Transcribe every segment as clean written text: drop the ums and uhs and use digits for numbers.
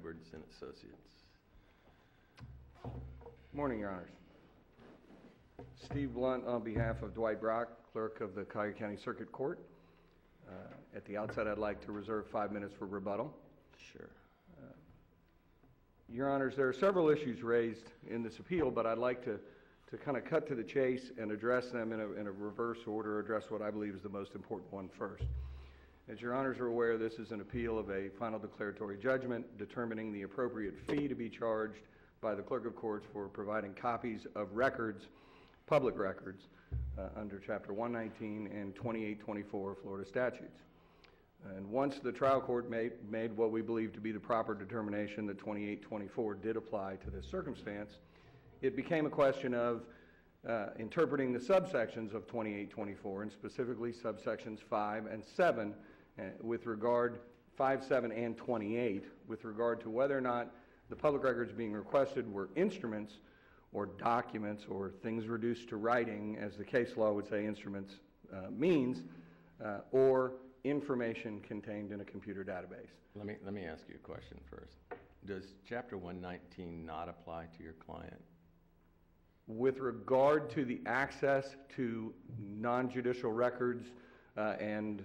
Edwards and Associates. Morning, Your Honors. Steve Blunt on behalf of Dwight Brock, Clerk of the Collier County Circuit Court. At the outset, I'd like to reserve 5 minutes for rebuttal. Sure. Your Honors, there are several issues raised in this appeal, but I'd like to kind of cut to the chase and address them in a reverse order, address what I believe is the most important one first. As Your Honors are aware, this is an appeal of a final declaratory judgment determining the appropriate fee to be charged by the Clerk of Courts for providing copies of records, public records, under Chapter 119 and 2824 Florida statutes. And once the trial court made what we believe to be the proper determination that 2824 did apply to this circumstance, it became a question of interpreting the subsections of 2824, and specifically subsections 5 and 7, with regard 5, 7, and 28, with regard to whether or not the public records being requested were instruments or documents or things reduced to writing, as the case law would say instruments means, or information contained in a computer database. Let me ask you a question first. Does Chapter 119 not apply to your client? With regard to the access to non-judicial records and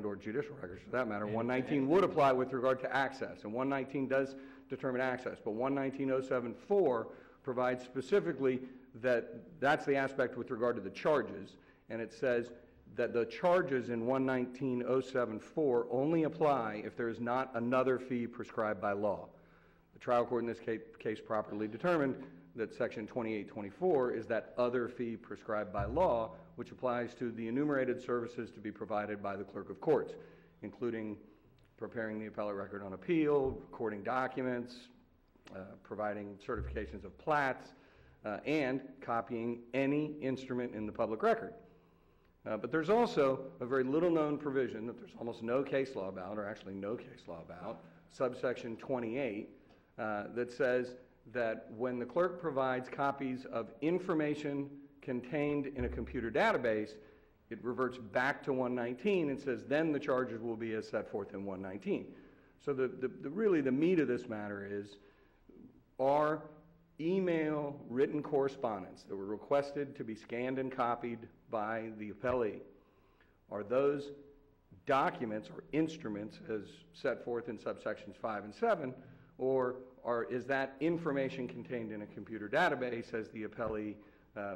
or judicial records, for that matter, 119 would apply with regard to access, and 119 does determine access, but 119.074 provides specifically that that's the aspect with regard to the charges, and it says that the charges in 119.074 only apply if there is not another fee prescribed by law. The trial court in this case properly determined that Section 2824 is that other fee prescribed by law, which applies to the enumerated services to be provided by the Clerk of Courts, including preparing the appellate record on appeal, recording documents, providing certifications of plats, and copying any instrument in the public record. But there's also a very little known provision that there's almost no case law about, or actually no case law about, subsection 28, that says that when the clerk provides copies of information contained in a computer database, it reverts back to 119 and says then the charges will be as set forth in 119. So really the meat of this matter is, are email written correspondence that were requested to be scanned and copied by the appellee, are those documents or instruments as set forth in subsections 5 and 7, or is that information contained in a computer database, as the appellee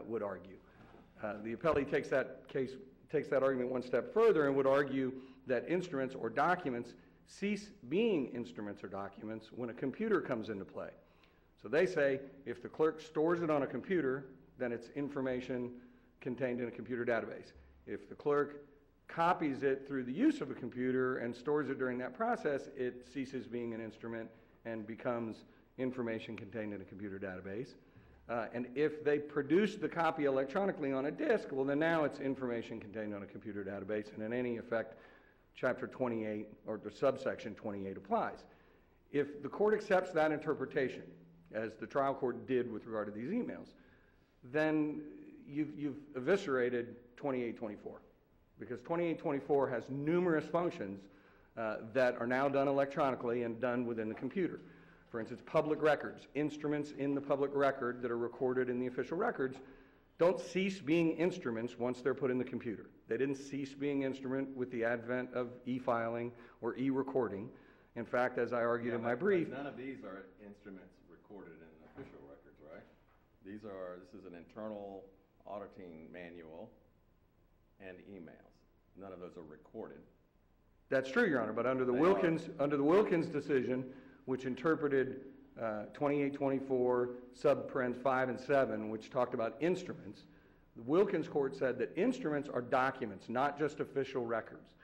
would argue? The appellee takes that argument one step further and would argue that instruments or documents cease being instruments or documents when a computer comes into play. So they say if the clerk stores it on a computer, then it's information contained in a computer database. If the clerk copies it through the use of a computer and stores it during that process, it ceases being an instrument and becomes information contained in a computer database. And if they produce the copy electronically on a disk, well, then now it's information contained on a computer database, and in any effect, Chapter 28 or the subsection 28 applies. If the court accepts that interpretation, as the trial court did with regard to these emails, then you've eviscerated 2824, because 2824 has numerous functions that are now done electronically and done within the computer. For instance, public records, instruments in the public record that are recorded in the official records don't cease being instruments once they're put in the computer. They didn't cease being instrument with the advent of e-filing or e-recording. In fact, as I argued in my brief, none of these are instruments recorded in official records, right? This is an internal auditing manual and emails. None of those are recorded. That's true, Your Honor, but under the Wilkins decision, which interpreted 2824 subparens 5 and 7, which talked about instruments, the Wilkins court said that instruments are documents, not just official records.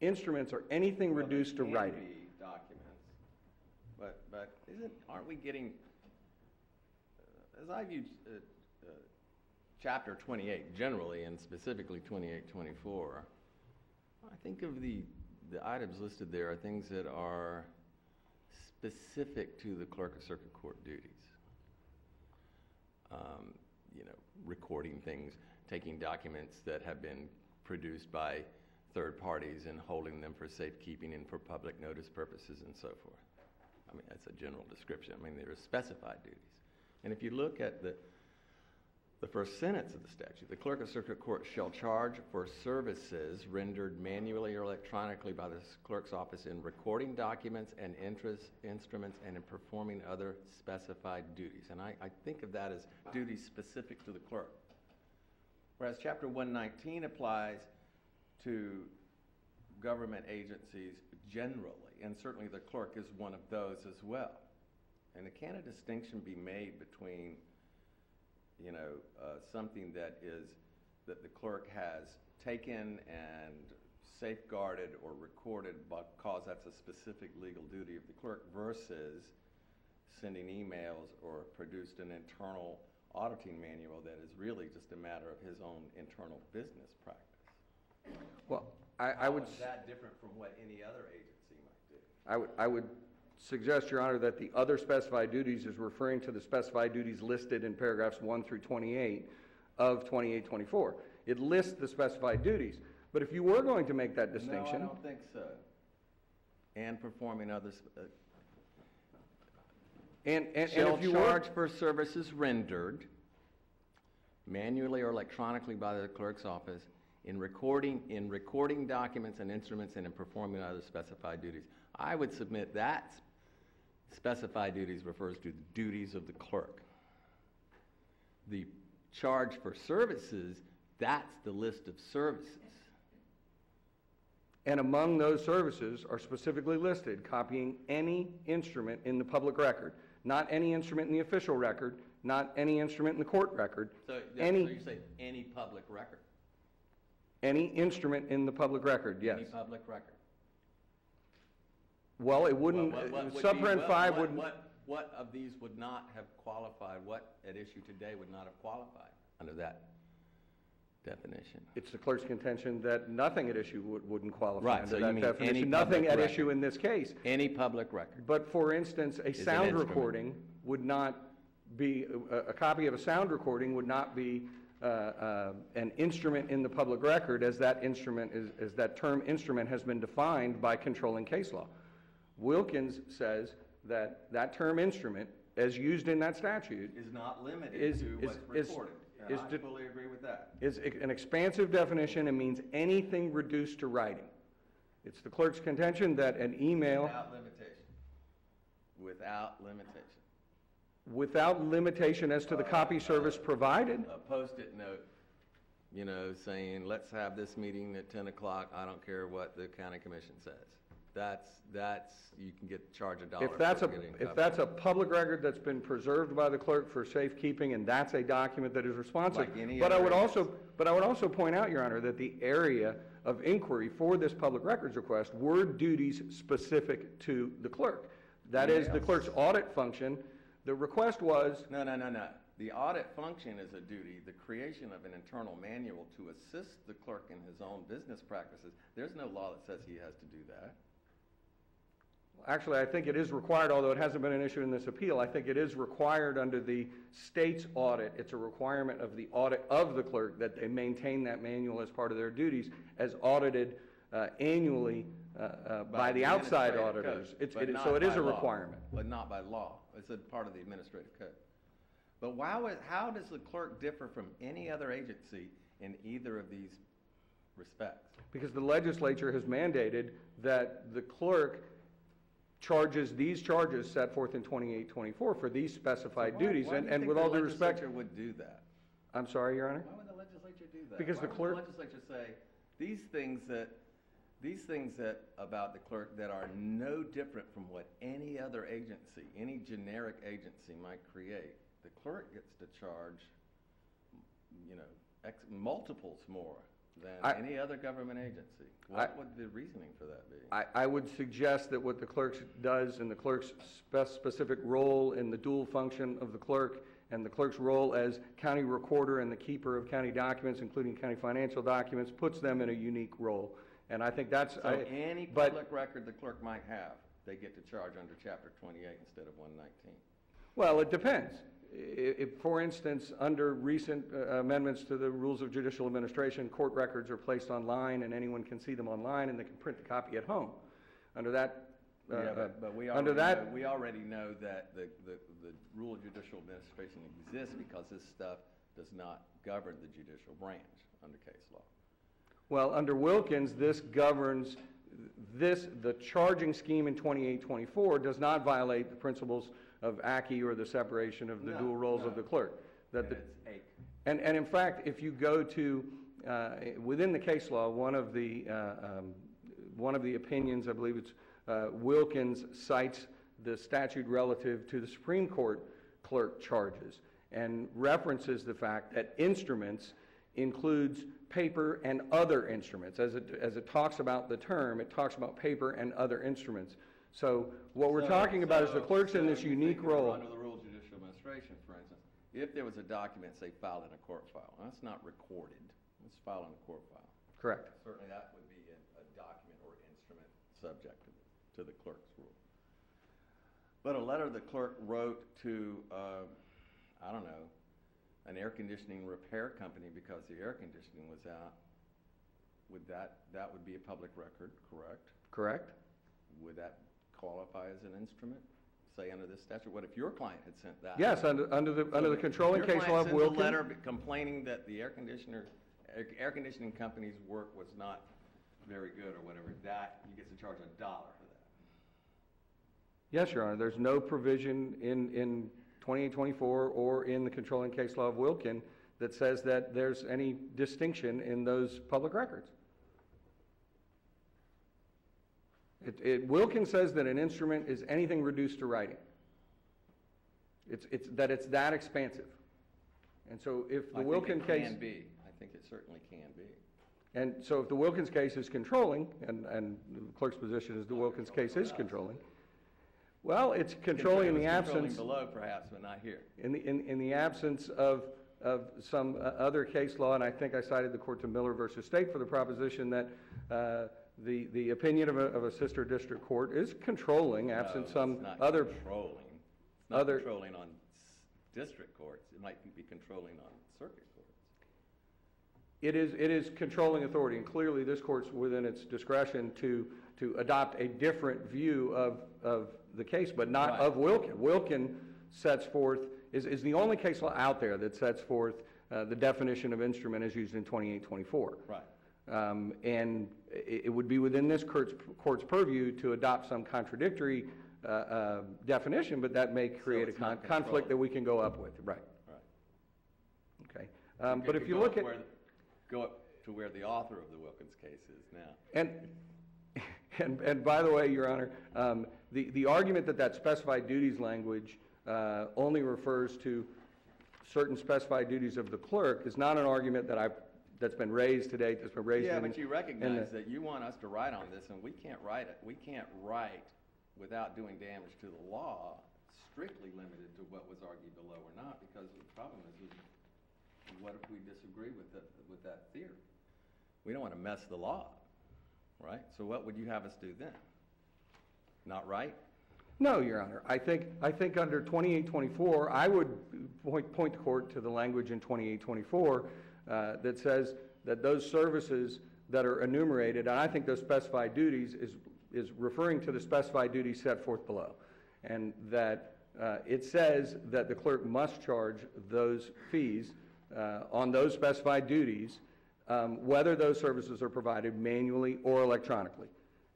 Instruments are anything reduced to writing. Documents, but aren't we getting, as I view Chapter 28 generally, and specifically 2824, I think of the items listed there are things that are specific to the clerk of circuit court duties. Recording things, taking documents that have been produced by third parties and holding them for safekeeping and for public notice purposes and so forth. I mean, that's a general description. I mean, there are specified duties. And if you look at the first sentence of the statute, the clerk of circuit court shall charge for services rendered manually or electronically by the clerk's office in recording documents and instruments and in performing other specified duties. And I think of that as duties specific to the clerk. Whereas Chapter 119 applies to government agencies generally, and certainly the clerk is one of those as well. And can a distinction be made between something that the clerk has taken and safeguarded or recorded because that's a specific legal duty of the clerk versus sending emails or produced an internal auditing manual that is really just a matter of his own internal business practice? Well, I would... How is that different from what any other agency might do? I would suggest, Your Honor, that the other specified duties is referring to the specified duties listed in paragraphs 1 through 28 of 2824. It lists the specified duties. But if you were going to make that distinction... No, I don't think so. And performing others... and shall if you charge for services rendered manually or electronically by the clerk's office in recording documents and instruments and in performing other specified duties. I would submit that specified duties refers to the duties of the clerk. The charge for services, that's the list of services. And among those services are specifically listed copying any instrument in the public record, not any instrument in the official record, not any instrument in the court record. So you say any public record? Any instrument in the public record, yes. Any public record? Well, it wouldn't, subparent 5 wouldn't... What of these would not have qualified, what at issue today would not have qualified under that definition? It's the clerk's contention that nothing at issue wouldn't qualify Right, under so you that mean definition. any Nothing public at record. issue in this case. Any public record. But for instance, a an sound instrument. recording would not be, a copy of a sound recording would not be an instrument in the public record as that instrument is, as that term instrument has been defined by controlling case law. Wilkins says that that term instrument, as used in that statute, Is not limited to what's recorded. And I fully agree with that. is an expansive definition and means anything reduced to writing. It's the clerk's contention that an email... Without limitation. Without limitation. Without limitation as to the copy service provided. A Post-it note, saying, let's have this meeting at 10 o'clock, I don't care what the county commission says. That's, you can charge $1 If that's a public record that's been preserved by the clerk for safekeeping and that's a document that is responsive. Like any But I other would agency. also point out, Your Honor, that the area of inquiry for this public records request were duties specific to the clerk. That is the clerk's audit function. The request was... No. The audit function is a duty. The creation of an internal manual to assist the clerk in his own business practices, there's no law that says he has to do that. Actually, I think it is required, although it hasn't been an issue in this appeal. I think it is required under the state's audit. It's a requirement of the audit of the clerk that they maintain that manual as part of their duties as audited annually by the outside auditors. So it is a requirement. But not by law. It's a part of the administrative code. But how does the clerk differ from any other agency in either of these respects? Because the legislature has mandated that the clerk charges these charges set forth in 2824 for these specified duties. Why do you And think with all due the respect... legislature would do that? I'm sorry, Your Honor? Why would the legislature do that? Because the clerk... Why would the legislature say, these things that about the clerk that are no different from what any other agency, any generic agency might create, the clerk gets to charge, multiples more than any other government agency. What would the reasoning for that be? I would suggest that what the clerk does and the clerk's specific role in the dual function of the clerk and the clerk's role as county recorder and the keeper of county documents, including county financial documents, puts them in a unique role. And I think that's... So any public record the clerk might have, they get to charge under Chapter 28 instead of 119. Well, it depends. If, for instance, under recent amendments to the Rules of Judicial Administration, court records are placed online and anyone can see them online and they can print the copy at home. Under that Yeah, but we under already that. know, we already know that the rule of judicial administration exists because this stuff does not govern the judicial branch under case law. Well, under Wilkins, this governs, the charging scheme in 2824 does not violate the principles of ACCI or the separation of the dual roles of the clerk. It's ACE. And in fact, if you go to, within the case law, one of the opinions, I believe it's Wilkins, cites the statute relative to the Supreme Court clerk charges and references the fact that instruments includes paper and other instruments. As it talks about the term, it talks about paper and other instruments. So what we're talking about is the clerk's in this unique role. Under the rule of judicial administration, for instance, if there was a document, say, filed in a court file, that's not recorded, it's filed in a court file. Correct. Certainly that would be a document or instrument subject to the clerk's rule. But a letter the clerk wrote to, I don't know, an air conditioning repair company because the air conditioning was out, that would be a public record, correct? Correct. Would that qualify as an instrument, say under this statute? What if your client had sent that? Yes, under the controlling case law of Wilkins. Your client sends a letter complaining that the air conditioning company's work was not very good or whatever, that he gets to charge $1 for that. Yes, Your Honor. There's no provision in 2824 or in the controlling case law of Wilkins that says that there's any distinction in those public records. Wilkins says that an instrument is anything reduced to writing. It's that expansive. And so if the Wilkins case... I think it can be. I think it certainly can be. And so if the Wilkins case is controlling, and the clerk's position is the Wilkins case is controlling, well, it's controlling in the absence... Controlling below, perhaps, but not here. In the absence of some other case law, and I think I cited the court to Miller versus State for the proposition that the opinion of a sister district court is controlling, absent some other... Controlling. It's not controlling on district courts. It might be controlling on circuit courts. It is controlling authority, and clearly this court's within its discretion to adopt a different view of the case, but not of Wilkins. Wilkins sets forth, is the only case law out there that sets forth the definition of instrument as used in 2824. Right. And it would be within this court's purview to adopt some contradictory definition, but that may create a conflict that we can go up with. Right. Right. Okay. But if you look at... Go up to where the author of the Wilkins case is now. And by the way, Your Honor, the argument that specified duties language only refers to certain specified duties of the clerk is not an argument that's been raised today, that's been raised but you recognize that you want us to write on this, and we can't write it. We can't write without doing damage to the law, strictly limited to what was argued below or not, because the problem is, what if we disagree with that theory? We don't want to mess the law, right? So what would you have us do then? Not right? No, Your Honor. I think under 2824, I would point the court to the language in 2824 that says that those services that are enumerated, and I think those specified duties is referring to the specified duties set forth below, and that it says that the clerk must charge those fees on those specified duties, whether those services are provided manually or electronically.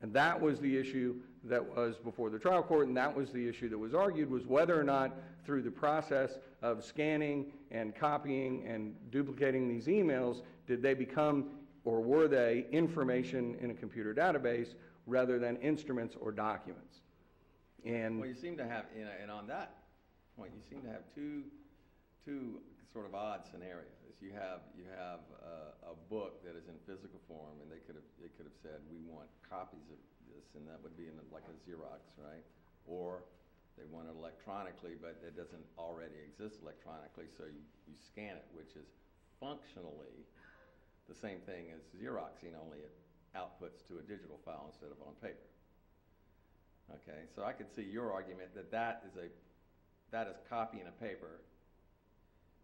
And that was the issue that was before the trial court, and that was the issue that was argued, was whether or not through the process of scanning and copying and duplicating these emails, did they become or were they information in a computer database rather than instruments or documents. And well, you seem to have, and on that point, you seem to have two sort of odd scenarios. You have a book that is in physical form, and they could have said, we want copies of this, and that would be in like a Xerox, right? Or they want it electronically, but it doesn't already exist electronically, so you scan it, which is functionally the same thing as Xeroxing, only it outputs to a digital file instead of on paper. Okay, so I could see your argument that is copying a paper,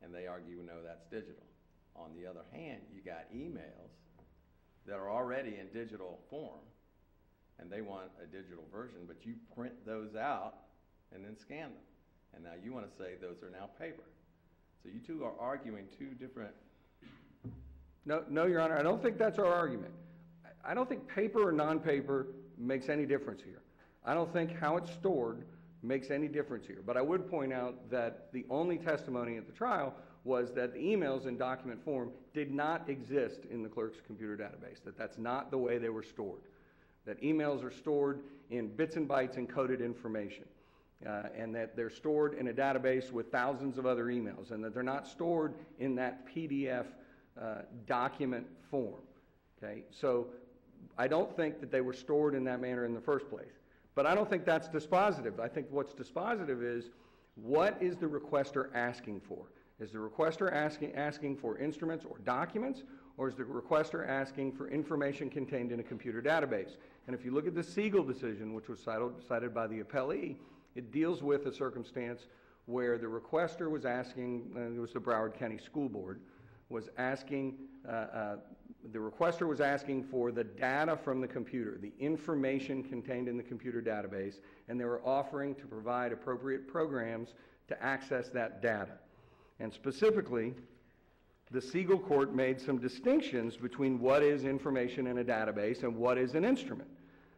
and they argue, no, that's digital. On the other hand, you got emails that are already in digital form, and they want a digital version, but you print those out and then scan them. And now you want to say those are now paper. So you two are arguing two different... No, Your Honor, I don't think that's our argument. I don't think paper or non-paper makes any difference here. I don't think how it's stored makes any difference here. But I would point out that the only testimony at the trial was that the emails in document form did not exist in the clerk's computer database, that that's not the way they were stored, that emails are stored in bits and bytes encoded information, and that they're stored in a database with thousands of other emails, and that they're not stored in that PDF document form. Okay, so I don't think that they were stored in that manner in the first place. But I don't think that's dispositive. I think what's dispositive is, what is the requester asking for? Is the requester asking for instruments or documents, or is the requester asking for information contained in a computer database? And if you look at the Siegel decision, which was cited by the appellee, it deals with a circumstance where the requester was asking, it was the Broward County School Board, was asking, the requester was asking for the data from the computer, the information contained in the computer database, and they were offering to provide appropriate programs to access that data. And specifically, the Siegel court made some distinctions between what is information in a database and what is an instrument.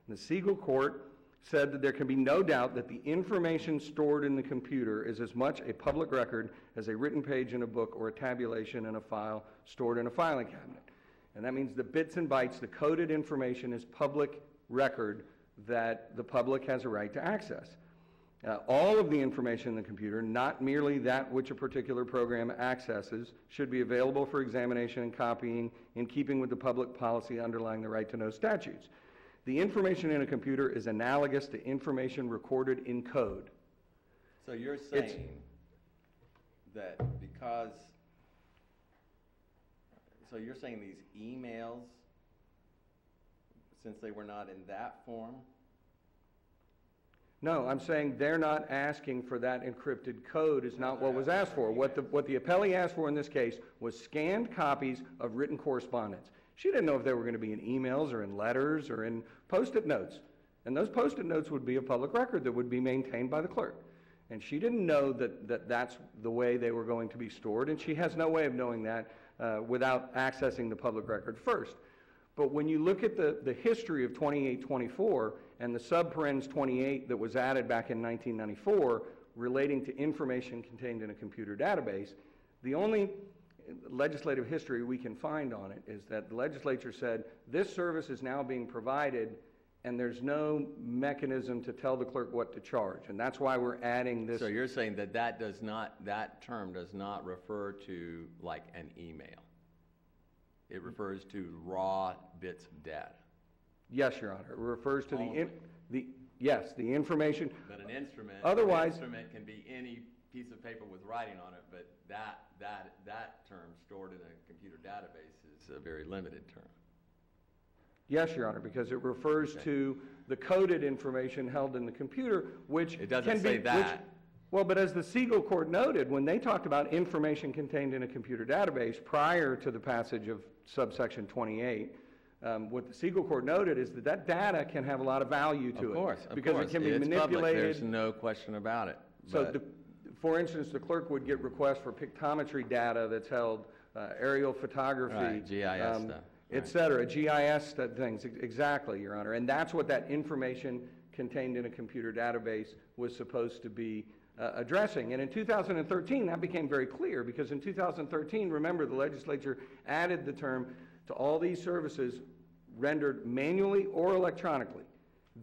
The Siegel court said that there can be no doubt that the information stored in the computer is as much a public record as a written page in a book or a tabulation in a file stored in a filing cabinet. And that means the bits and bytes, the coded information, is public record that the public has a right to access. All of the information in the computer, not merely that which a particular program accesses, should be available for examination and copying in keeping with the public policy underlying the right to know statutes. The information in a computer is analogous to information recorded in code. So you're saying that because, so you're saying these emails, since they were not in that form? No, I'm saying they're not asking for that encrypted code is not what was asked for. What the appellee asked for in this case was scanned copies of written correspondence. She didn't know if they were going to be in emails or in letters or in Post-it notes. And those Post-it notes would be a public record that would be maintained by the clerk. And she didn't know that that's the way they were going to be stored, and she has no way of knowing that without accessing the public record first. But when you look at the history of 2824 and the subparens 28 that was added back in 1994 relating to information contained in a computer database, the only legislative history we can find on it is that the legislature said this service is now being provided and there's no mechanism to tell the clerk what to charge. And that's why we're adding this. So you're saying that that term does not refer to like an email. It refers to raw bits of data. Yes, Your Honor. It refers to the information. But an instrument, otherwise, an instrument can be any piece of paper with writing on it, but that term stored in a computer database is a very limited term. Yes, Your Honor, because it refers to the coded information held in the computer, which it doesn't say that. Well, but as the Siegel court noted, when they talked about information contained in a computer database prior to the passage of subsection 28, what the Siegel court noted is that data can have a lot of value to it. Because it can be manipulated. Public. There's no question about it. So, for instance, the clerk would get requests for pictometry data that's held, aerial photography, right, GIS stuff, et cetera, GIS things, exactly, Your Honor. And that's what that information contained in a computer database was supposed to be addressing. And in 2013, that became very clear, because in 2013, remember, the legislature added the term to all these services rendered manually or electronically.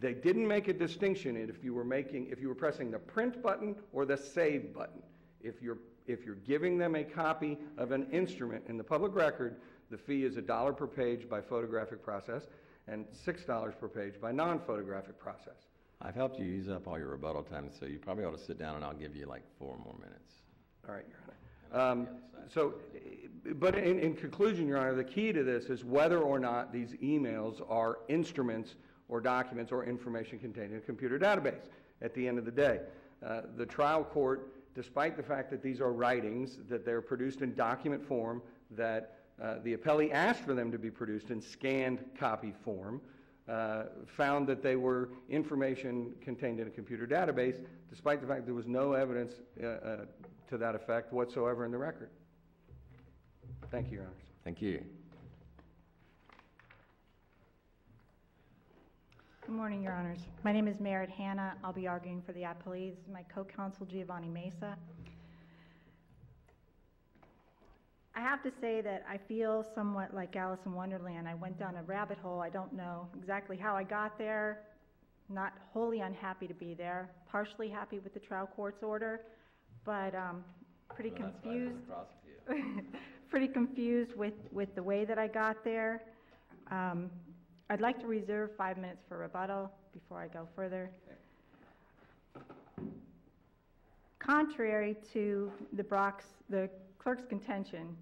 They didn't make a distinction in if you were pressing the print button or the save button. If you're giving them a copy of an instrument in the public record, the fee is $1 per page by photographic process and $6 per page by non-photographic process. I've helped you use up all your rebuttal time, so you probably ought to sit down and I'll give you like 4 more minutes. All right, Your Honor. But in conclusion, Your Honor, the key to this is whether or not these emails are instruments or documents or information contained in a computer database at the end of the day. The trial court, despite the fact that these are writings, that they're produced in document form, that the appellee asked for them to be produced in scanned copy form, found that they were information contained in a computer database, despite the fact there was no evidence to that effect whatsoever in the record. Thank you, Your Honors. Thank you. Good morning, Your Honors. My name is Merritt Hanna. I'll be arguing for the appellees. My co-counsel, Giovanni Mesa. I have to say that I feel somewhat like Alice in Wonderland. I went down a rabbit hole. I don't know exactly how I got there. Not wholly unhappy to be there. Partially happy with the trial court's order, but pretty confused. Pretty confused with the way that I got there. I'd like to reserve 5 minutes for rebuttal before I go further. Contrary to the clerk's contention,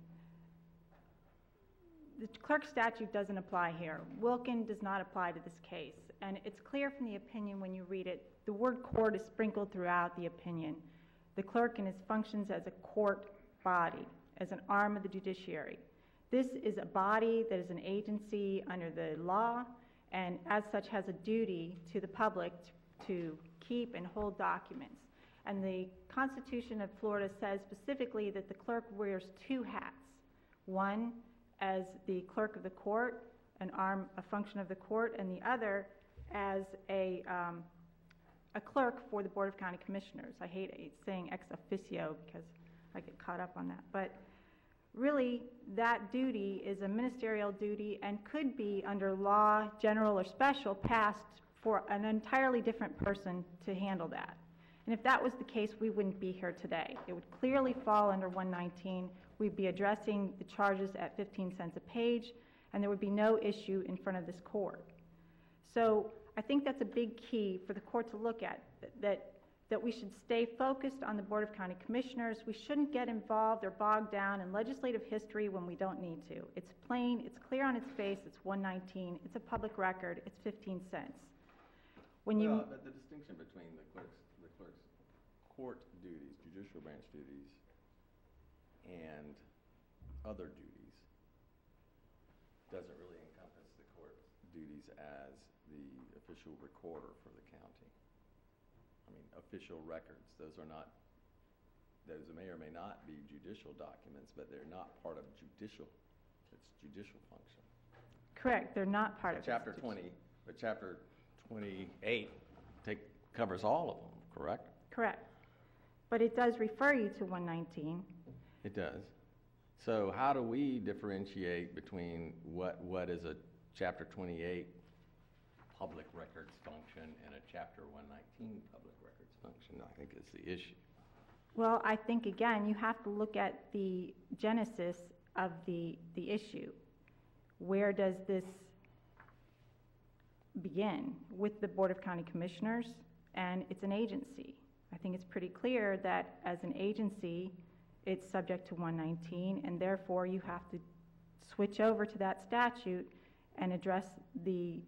the clerk statute doesn't apply here. Wilkin does not apply to this case. And it's clear from the opinion when you read it, the word court is sprinkled throughout the opinion. The clerk and his functions as a court body, as an arm of the judiciary. This is a body that is an agency under the law, and as such has a duty to the public to keep and hold documents. And the Constitution of Florida says specifically that the clerk wears two hats. One as the clerk of the court, a function of the court, and the other as a clerk for the Board of County Commissioners. I hate saying ex officio because I get caught up on that. But really, that duty is a ministerial duty and could be, under law, general or special, passed for an entirely different person to handle that. And if that was the case, we wouldn't be here today. It would clearly fall under 119. We'd be addressing the charges at 15 cents a page, and there would be no issue in front of this court. So I think that's a big key for the court to look at, that we should stay focused on the Board of County Commissioners. We shouldn't get involved or bogged down in legislative history when we don't need to. It's plain, it's clear on its face, it's 119, it's a public record, it's 15 cents. But the distinction between the clerk's court duties, judicial branch duties, and other duties doesn't really encompass the court's duties as the official recorder for the county. I mean, official records, those may or may not be judicial documents, but they're not part of judicial function. Correct, they're not part of Chapter 20, but Chapter 28 covers all of them, correct? Correct. But it does refer you to 119. It does. So how do we differentiate between what is a Chapter 28 public records function and a Chapter 119 public records function? I think is the issue. Well, I think, again, you have to look at the genesis of the issue. Where does this begin? With the Board of County Commissioners, and it's an agency. I think it's pretty clear that as an agency, it's subject to 119, and therefore you have to switch over to that statute and address the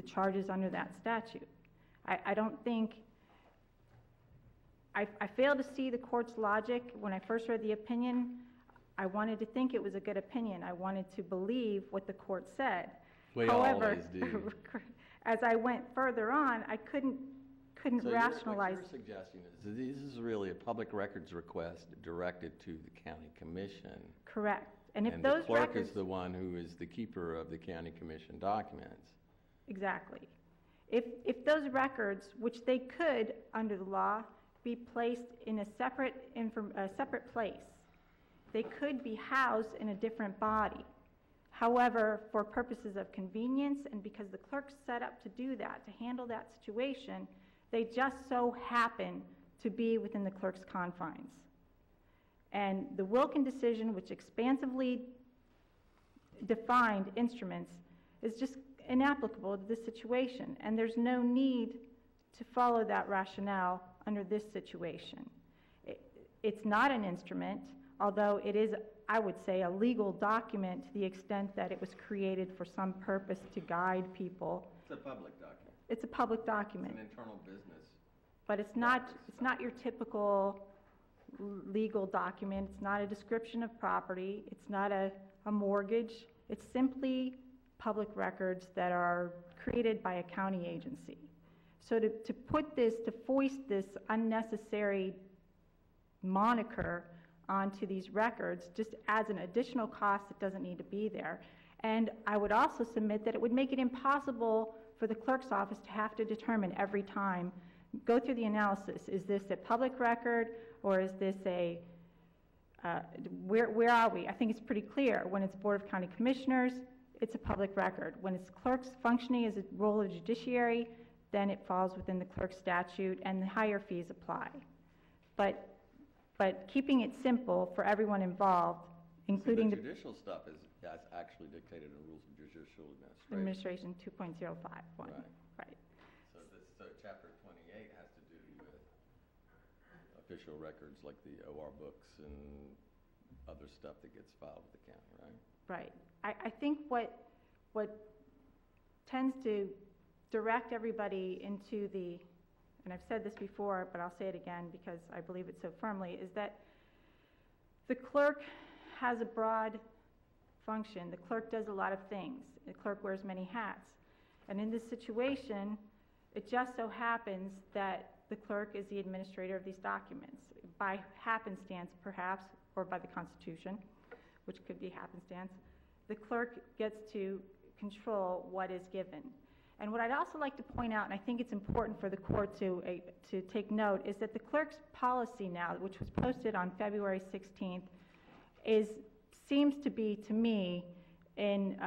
charges under that statute. I don't think, I failed to see the court's logic when I first read the opinion. I wanted to think it was a good opinion. I wanted to believe what the court said. However, as I went further on, I couldn't rationalize. What you're suggesting is that this is really a public records request directed to the county commission. Correct. And if and those the clerk records, is the one who is the keeper of the county commission documents. Exactly. If those records, which they could under the law, be placed in a separate place, they could be housed in a different body. However, for purposes of convenience and because the clerk's set up to do that, to handle that situation, they just so happen to be within the clerk's confines. And the Wilkin decision, which expansively defined instruments, is just inapplicable to this situation. And there's no need to follow that rationale under this situation. It's not an instrument, although it is, I would say, a legal document to the extent that it was created for some purpose to guide people. It's a public document. It's a public document. It's an internal business. But it's not your typical legal document. It's not a description of property. It's not a mortgage. It's simply public records that are created by a county agency. So to foist this unnecessary moniker onto these records just adds an additional cost that doesn't need to be there. And I would also submit that it would make it impossible for the clerk's office to have to determine every time, go through the analysis, is this a public record or is this a, where are we? I think it's pretty clear. When it's Board of County Commissioners, it's a public record. When it's clerks functioning as a role of judiciary, then it falls within the clerk statute and the higher fees apply. But keeping it simple for everyone involved, including the the judicial stuff is actually dictated in rules of judicial administration. Administration 2.051. Right. So chapter 28 has to do with official records like the OR books and other stuff that gets filed with the county, right? Right. I think what tends to direct everybody into the, and I've said this before, but I'll say it again because I believe it so firmly, is that the clerk has a broad function. The clerk does a lot of things. The clerk wears many hats. And in this situation, it just so happens that the clerk is the administrator of these documents. By happenstance, perhaps, or by the Constitution, which could be happenstance, the clerk gets to control what is given. And what I'd also like to point out, and I think it's important for the court to take note, is that the clerk's policy now, which was posted on February 16th, seems to be, to me, in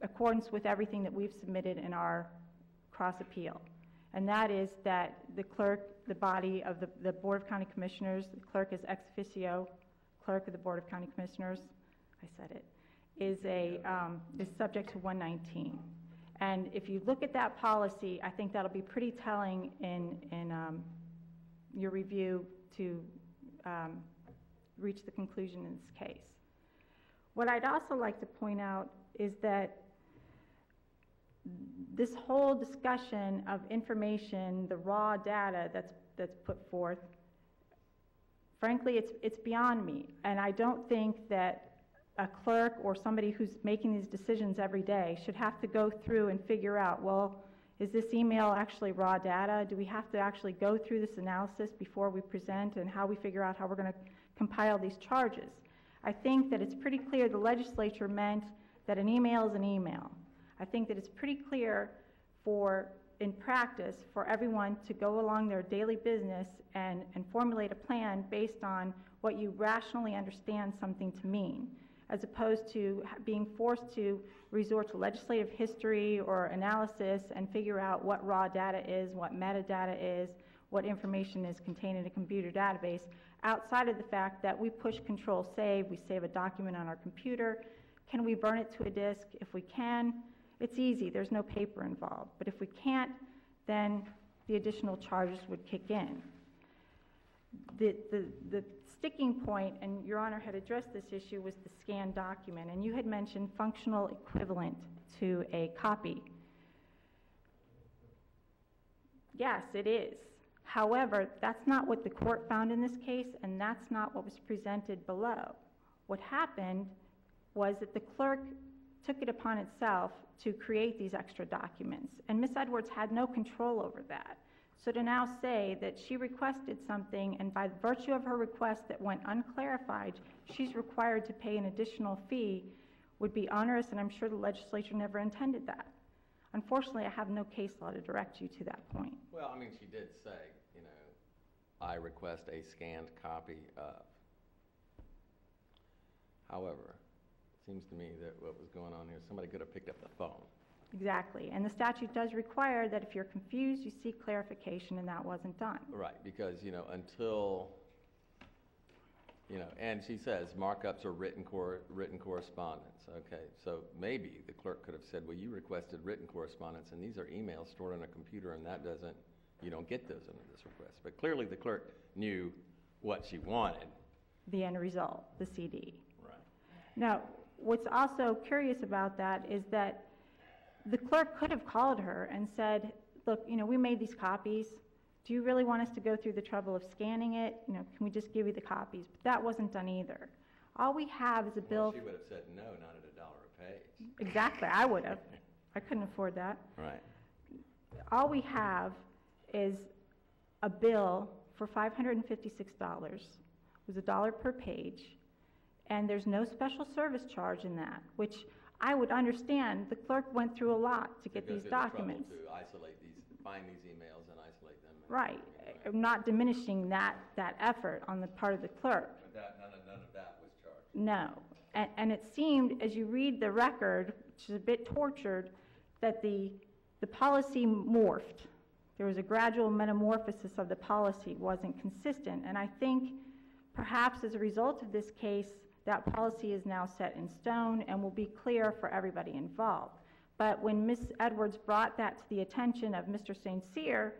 accordance with everything that we've submitted in our cross-appeal. And that is that the clerk, the body of the Board of County Commissioners, the clerk is ex officio clerk of the Board of County Commissioners, I said it, is subject to 119. And if you look at that policy, I think that'll be pretty telling in your review to reach the conclusion in this case. What I'd also like to point out is that this whole discussion of information, the raw data that's put forth, frankly, it's beyond me. And I don't think that a clerk or somebody who's making these decisions every day should have to go through and figure out, well, is this email actually raw data? Do we have to actually go through this analysis before we present and how we figure out how we're going to compile these charges? I think that it's pretty clear the legislature meant that an email is an email. I think that it's pretty clear in practice, for everyone to go along their daily business and formulate a plan based on what you rationally understand something to mean, as opposed to being forced to resort to legislative history or analysis and figure out what raw data is, what metadata is, what information is contained in a computer database, outside of the fact that we push Control-Save, we save a document on our computer. Can we burn it to a disk? If we can, it's easy, there's no paper involved. But if we can't, then the additional charges would kick in. The sticking point, and Your Honor had addressed this issue, was the scanned document, and you had mentioned functional equivalent to a copy. Yes, it is. However, that's not what the court found in this case, and that's not what was presented below. What happened was that the clerk took it upon itself to create these extra documents, and Ms. Edwards had no control over that. So to now say that she requested something, and by virtue of her request that went unclarified, she's required to pay an additional fee, would be onerous, and I'm sure the legislature never intended that. Unfortunately, I have no case law to direct you to that point. Well, I mean, she did say, you know, I request a scanned copy of. However, it seems to me that what was going on here, somebody could have picked up the phone. Exactly, and the statute does require that if you're confused, you seek clarification, and that wasn't done. Right, because, you know, until, you know, and she says markups are written correspondence, okay? So maybe the clerk could have said, well, you requested written correspondence, and these are emails stored on a computer, and that doesn't, you don't get those under this request. But clearly the clerk knew what she wanted. The end result, the CD. Right. Now, what's also curious about that is that the clerk could have called her and said, look, you know, we made these copies. Do you really want us to go through the trouble of scanning it? You know, can we just give you the copies? But that wasn't done either. All we have is a bill. Well, she would have said no, not at $1 a page. Exactly, I would have. I couldn't afford that. Right. All we have is a bill for $556. It was $1 per page, and there's no special service charge in that, which I would understand. The clerk went through a lot to get Go these through the trouble documents. to isolate these, find these emails and isolate them. Right. I'm not diminishing that effort on the part of the clerk. But none of that was charged. No. And it seemed, as you read the record, which is a bit tortured, that the policy morphed. There was a gradual metamorphosis of the policy. It wasn't consistent. And I think perhaps as a result of this case, that policy is now set in stone and will be clear for everybody involved. But when Ms. Edwards brought that to the attention of Mr. St. Cyr,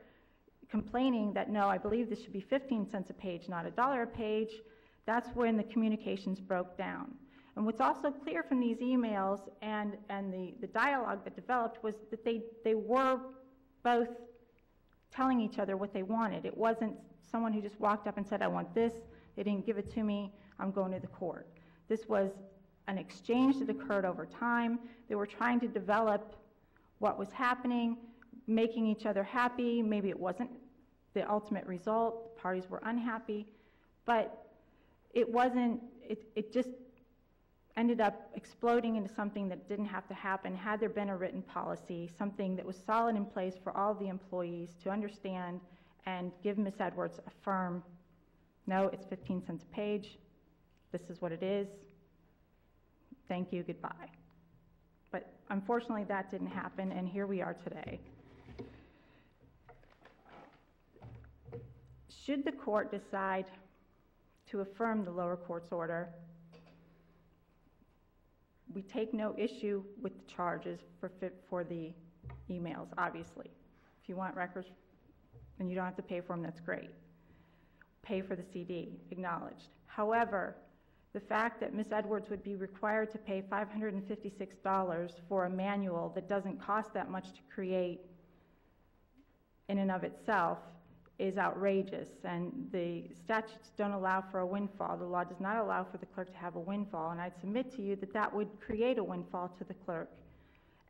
complaining that, no, I believe this should be 15 cents a page, not $1 a page, that's when the communications broke down. And what's also clear from these emails and the dialogue that developed was that they were both telling each other what they wanted. It wasn't someone who just walked up and said, I want this, they didn't give it to me, I'm going to the court. This was an exchange that occurred over time. They were trying to develop what was happening, making each other happy. Maybe it wasn't the ultimate result. Parties were unhappy. But it wasn't, it just ended up exploding into something that didn't have to happen had there been a written policy, something that was solid in place for all of the employees to understand and give Ms. Edwards a firm, no, it's 15 cents a page, this is what it is, thank you, goodbye. But unfortunately that didn't happen, and here we are today. Should the court decide to affirm the lower court's order, we take no issue with the charges for the emails, obviously. If you want records and you don't have to pay for them, that's great. Pay for the CD, acknowledged. However, the fact that Ms. Edwards would be required to pay $556 for a manual that doesn't cost that much to create in and of itself is outrageous, and the statutes don't allow for a windfall. The law does not allow for the clerk to have a windfall, and I'd submit to you that that would create a windfall to the clerk,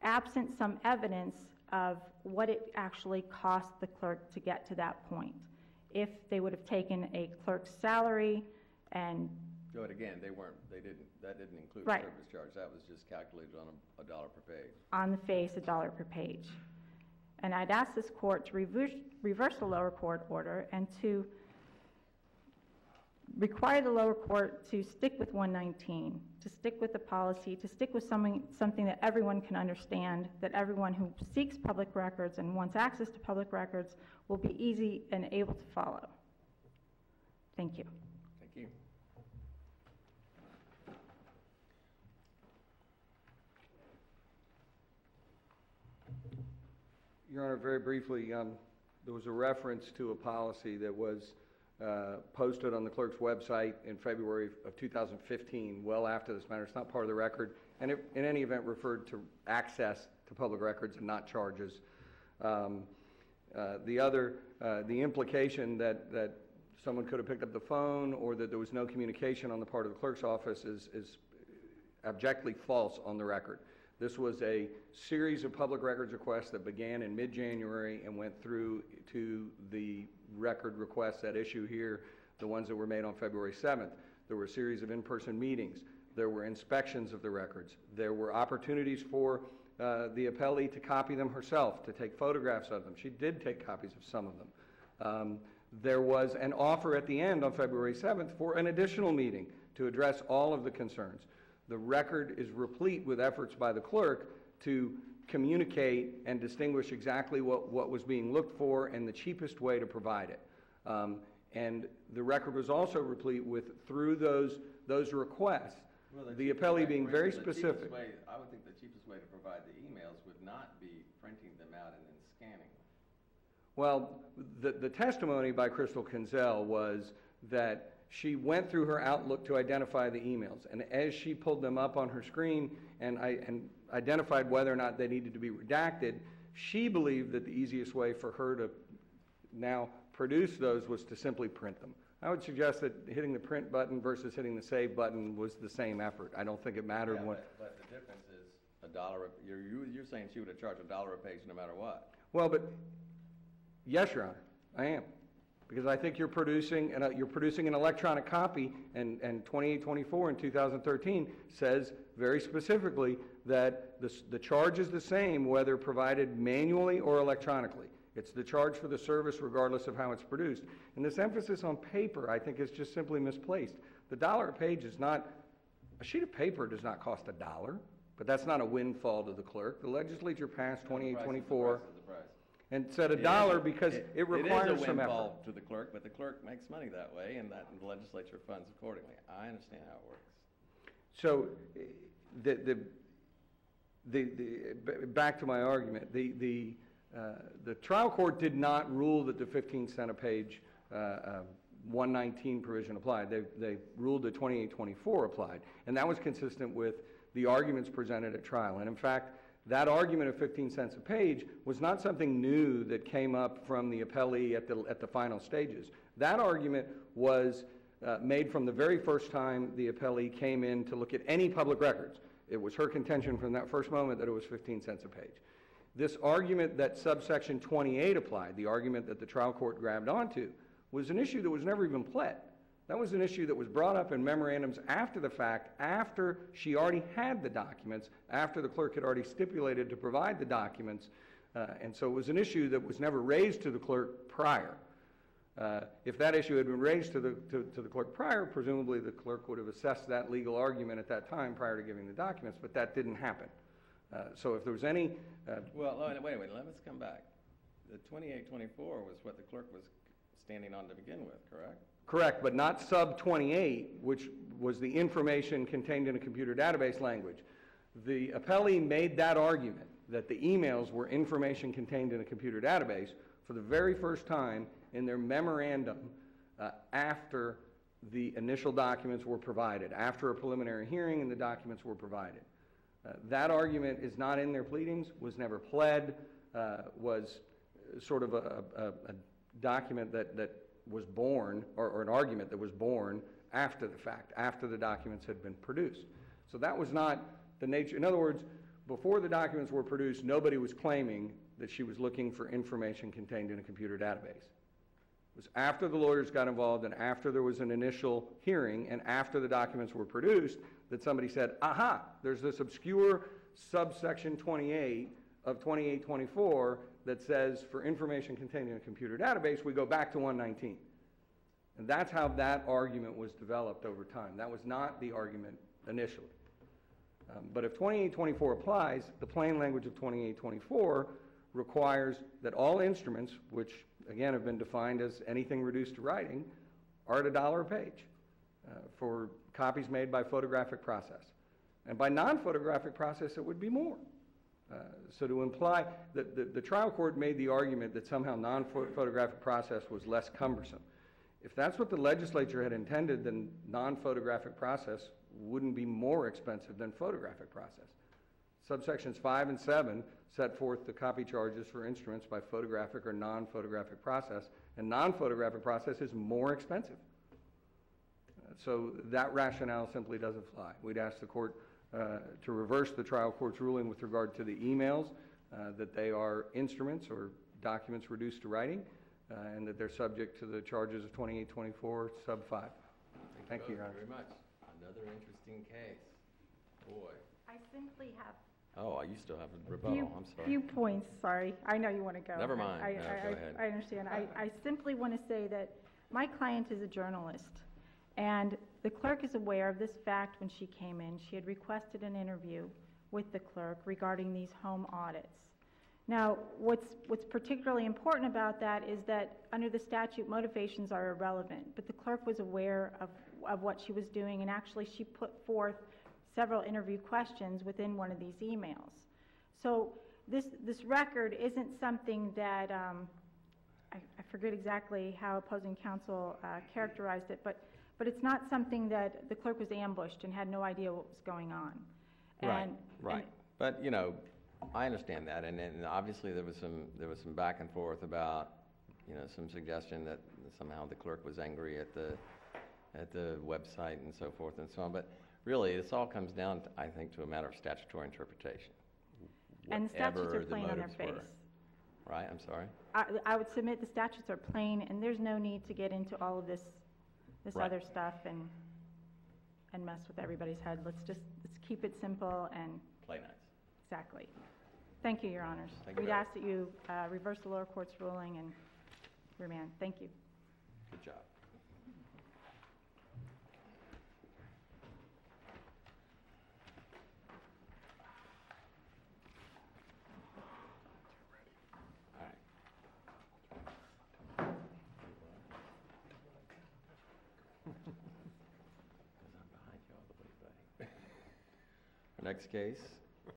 absent some evidence of what it actually cost the clerk to get to that point. If they would have taken a clerk's salary and... But again, that didn't include Right. service charge. That was just calculated on a $1 per page. on the face, $1 per page. And I'd ask this court to reverse the lower court order and to require the lower court to stick with 119, to stick with the policy, to stick with something that everyone can understand, that everyone who seeks public records and wants access to public records will be easy and able to follow. Thank you. Thank you. Your Honor, very briefly, there was a reference to a policy that was posted on the clerk's website in February of 2015, well after this matter. It's not part of the record, and it, in any event, referred to access to public records and not charges. The implication that someone could have picked up the phone or that there was no communication on the part of the clerk's office is abjectly false on the record. This was a series of public records requests that began in mid-January and went through to the record requests at issue here, the ones that were made on February 7th. There were a series of in-person meetings. There were inspections of the records. There were opportunities for the appellee to copy them herself, to take photographs of them. She did take copies of some of them. There was an offer at the end on February 7th for an additional meeting to address all of the concerns. The record is replete with efforts by the clerk to communicate and distinguish exactly what was being looked for and the cheapest way to provide it. And the record was also replete with, through those requests, the appellee being very specific. I would think the cheapest way to provide the emails would not be printing them out and then scanning them. Well, the testimony by Crystal Kinzel was that she went through her Outlook to identify the emails, and as she pulled them up on her screen and identified whether or not they needed to be redacted, she believed that the easiest way for her to now produce those was to simply print them. I would suggest that hitting the print button versus hitting the save button was the same effort. I don't think it mattered what... But the difference is you're saying she would have charged $1 a page no matter what? Well, but, yes, Your Honor, I am. Because I think you're producing an electronic copy, and 2824 in 2013 says very specifically that the charge is the same whether provided manually or electronically. It's the charge for the service regardless of how it's produced. And this emphasis on paper, I think, is just simply misplaced. The $1 a page is not, a sheet of paper does not cost $1, but that's not a windfall to the clerk. The legislature passed 2824. And said $1 because it requires some effort. It is a windfall to the clerk, but the clerk makes money that way, and the legislature funds accordingly. I understand how it works. So, back to my argument, the trial court did not rule that the 15 cent a page 119 provision applied. They ruled that 2824 applied, and that was consistent with the arguments presented at trial. And in fact, that argument of 15 cents a page was not something new that came up from the appellee at the final stages. That argument was made from the very first time the appellee came in to look at any public records. It was her contention from that first moment that it was 15 cents a page. This argument that subsection 28 applied, the argument that the trial court grabbed onto, was an issue that was never even pled. That was an issue that was brought up in memorandums after the fact, after she already had the documents, after the clerk had already stipulated to provide the documents, and so it was an issue that was never raised to the clerk prior. If that issue had been raised to the clerk prior, presumably the clerk would have assessed that legal argument at that time prior to giving the documents, but that didn't happen. So if there was any... Well, wait, let's come back. The 2824 was what the clerk was standing on to begin with, correct? Correct, but not sub 28, which was the information contained in a computer database language. The appellee made that argument that the emails were information contained in a computer database for the very first time in their memorandum after the initial documents were provided, after a preliminary hearing and the documents were provided. That argument is not in their pleadings, was never pled, was sort of a document that was born, or an argument that was born after the fact, after the documents had been produced. So that was not the nature. In other words, before the documents were produced, nobody was claiming that she was looking for information contained in a computer database. It was after the lawyers got involved and after there was an initial hearing and after the documents were produced that somebody said, aha, there's this obscure subsection 28 of 2824 that says for information contained in a computer database, we go back to 119. And that's how that argument was developed over time. That was not the argument initially. But if 2824 applies, the plain language of 2824 requires that all instruments, which again have been defined as anything reduced to writing, are at $1 a page for copies made by photographic process. And by non-photographic process, it would be more. So to imply that the trial court made the argument that somehow non-photographic process was less cumbersome. If that's what the legislature had intended, then non-photographic process wouldn't be more expensive than photographic process. Subsections 5 and 7 set forth the copy charges for instruments by photographic or non-photographic process, and non-photographic process is more expensive. So that rationale simply doesn't fly. We'd ask the court to reverse the trial court's ruling with regard to the emails, that they are instruments or documents reduced to writing, and that they're subject to the charges of 2824 sub 5. Thank you, Your Honor. Very much. Another interesting case. Boy. I simply have Oh, you still have a rebuttal. I'm sorry. few points, sorry. I know you want to go. Never mind. I No, go ahead. I understand. I simply want to say that my client is a journalist, and the clerk is aware of this fact when she came in. She had requested an interview with the clerk regarding these home audits. Now, what's particularly important about that is that under the statute, motivations are irrelevant, but the clerk was aware of what she was doing, and actually she put forth several interview questions within one of these emails. So this record isn't something that, I forget exactly how opposing counsel characterized it, but it's not something that the clerk was ambushed and had no idea what was going on. Right. But, you know, I understand that, and obviously there was some back and forth about, you know, some suggestion that somehow the clerk was angry at the website and so forth and so on. But really, this all comes down, I think, to a matter of statutory interpretation. And the statutes Whatever are the plain on their motives were. face. Right, I'm sorry? I would submit the statutes are plain, and there's no need to get into all of this Right. other stuff and mess with everybody's head. Let's keep it simple and, Play nice. exactly. Thank you, Your Honors. Thank you. We'd ask that you reverse the lower court's ruling and remand. Thank you. Good job. All right. Because I'm behind you all the way, buddy. Our next case